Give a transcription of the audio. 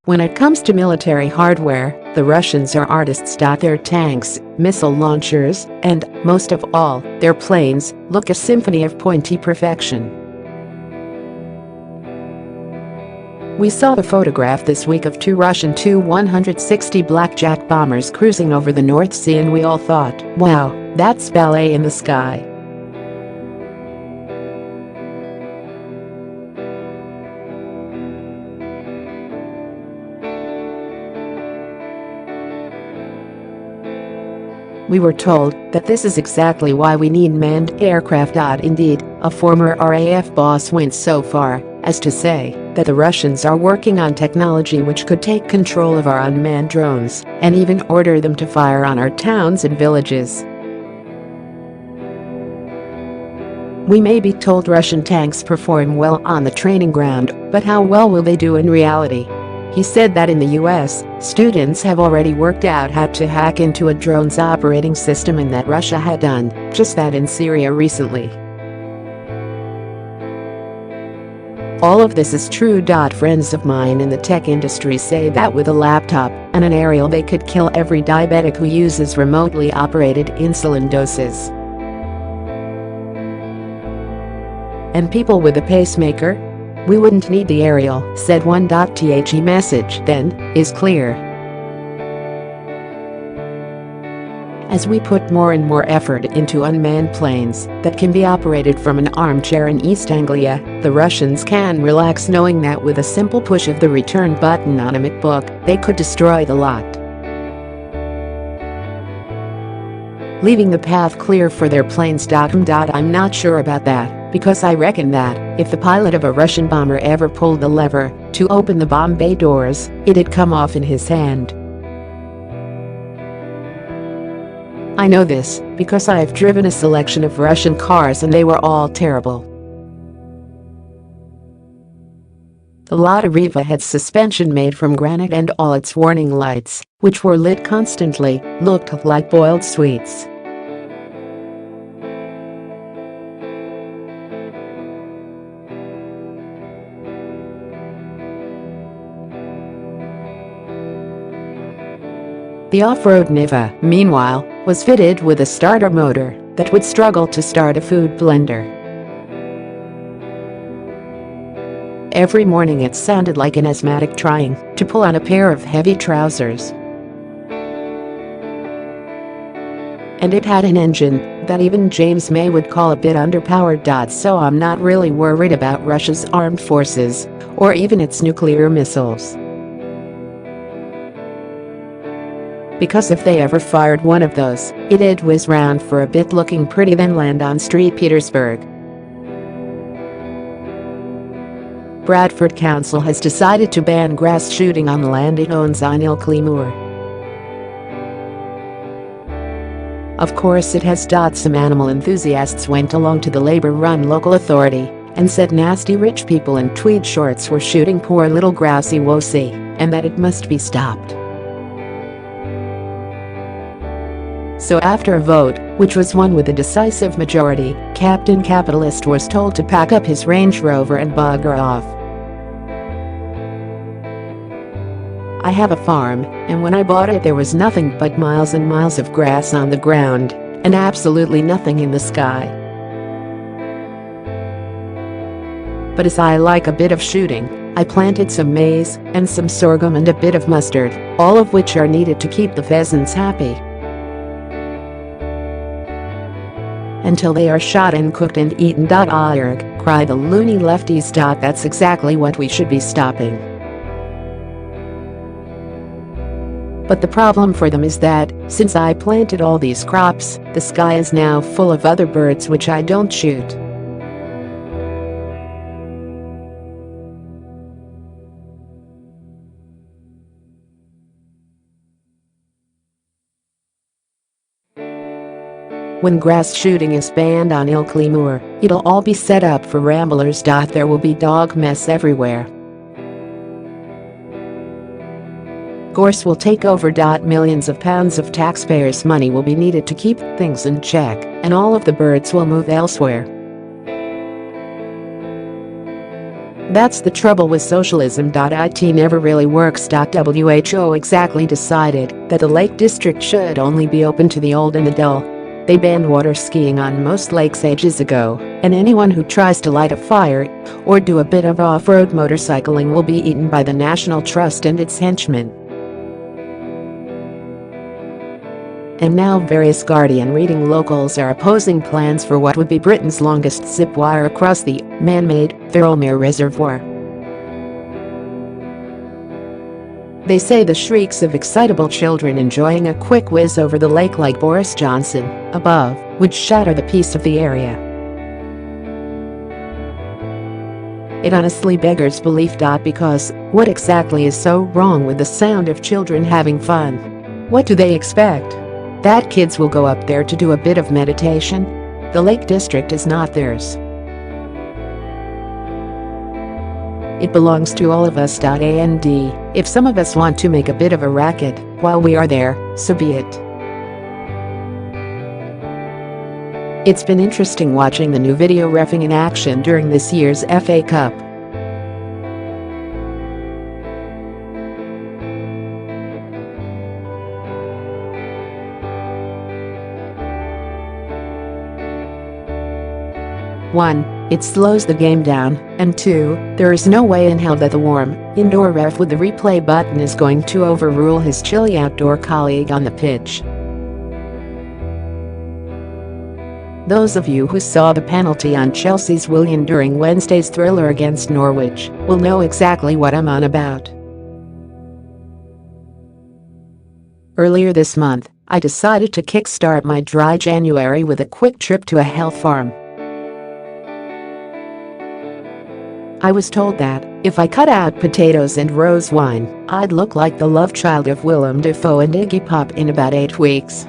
When it comes to military hardware, the Russians are artists.Their tanks, missile launchers, and, most of all, their planes look a symphony of pointy perfection. We saw the photograph this week of two Russian Tu-160 Blackjack bombers cruising over the North Sea, and we all thought, wow, that's ballet in the sky. We were told that this is exactly why we need manned aircraft.Indeed, a former RAF boss went so far as to say that the Russians are working on technology which could take control of our unmanned drones and even order them to fire on our towns and villages. We may be told Russian tanks perform well on the training ground, but how well will they do in reality? He said that in the US, students have already worked out how to hack into a drone's operating system and that Russia had done just that in Syria recently. All of this is true. Friends of mine in the tech industry say that with a laptop and an aerial they could kill every diabetic who uses remotely operated insulin doses. And people with a pacemaker? We wouldn't need the aerial, said one.The message then is clear. As we put more and more effort into unmanned planes that can be operated from an armchair in East Anglia, the Russians can relax knowing that with a simple push of the return button on a MacBook, they could destroy the lot, leaving the path clear for their planes.Hmmm.I'm. I'm not sure about that, because I reckon that if the pilot of a Russian bomber ever pulled the lever to open the bomb bay doors, it'd come off in his hand. I know this because I've driven a selection of Russian cars and they were all terrible. The Lada Riva had suspension made from granite and all its warning lights, which were lit constantly, looked like boiled sweets. The off-road Niva, meanwhile, was fitted with a starter motor that would struggle to start a food blender. Every morning it sounded like an asthmatic trying to pull on a pair of heavy trousers. And it had an engine that even James May would call a bit underpowered. So I'm not really worried about Russia's armed forces or even its nuclear missiles. Because if they ever fired one of those, it'd whiz round for a bit looking pretty then land on St Petersburg. BRADFORD Council has decided to ban grouse-shooting on the land it owns on Ilkley Moor. Of course it has. Some animal enthusiasts went along to the Labour-run local authority and said nasty rich people in tweed shorts were shooting poor little grouse-y and that it must be stopped. So after a vote, which was won with a decisive majority, Captain Capitalist was told to pack up his Range Rover and bugger off. I have a farm, and when I bought it there was nothing but miles and miles of grass on the ground, and absolutely nothing in the sky. But as I like a bit of shooting, I planted some maize and some sorghum and a bit of mustard, all of which are needed to keep the pheasants happy. Until they are shot and cooked and eaten. Arg, cry the loony lefties. That's exactly what we should be stopping. But the problem for them is that, since I planted all these crops, the sky is now full of other birds which I don't shoot. When grass shooting is banned on Ilkley Moor, it'll all be set up for ramblers. There will be dog mess everywhere. Gorse will take over. Millions of pounds of taxpayers' money will be needed to keep things in check, and all of the birds will move elsewhere. That's the trouble with socialism.It never really works.WHO exactly decided that the Lake District should only be open to the old and the dull. They banned water skiing on most lakes ages ago, and anyone who tries to light a fire or do a bit of off-road motorcycling will be eaten by the National Trust and its henchmen. And now various Guardian reading locals are opposing plans for what would be Britain's longest zip wire across the man-made Ilkley Moor Reservoir. They say the shrieks of excitable children enjoying a quick whiz over the lake like Boris Johnson above would shatter the peace of the area. It honestly beggars belief. Because what exactly is so wrong with the sound of children having fun? What do they expect? That kids will go up there to do a bit of meditation? The Lake District is not theirs. It belongs to all of us.And if some of us want to make a bit of a racket while we are there, so be it. It's been interesting watching the new video reffing in action during this year's FA Cup. One, it slows the game down, and two, there is no way in hell that the warm, indoor ref with the replay button is going to overrule his chilly outdoor colleague on the pitch. Those of you who saw the penalty on Chelsea's Willian during Wednesday's thriller against Norwich will know exactly what I'm on about. Earlier this month, I decided to kickstart my dry January with a quick trip to a health farm. I was told that if I cut out potatoes and rose wine, I'd look like the love child of Willem Dafoe and Iggy Pop in about 8 weeks.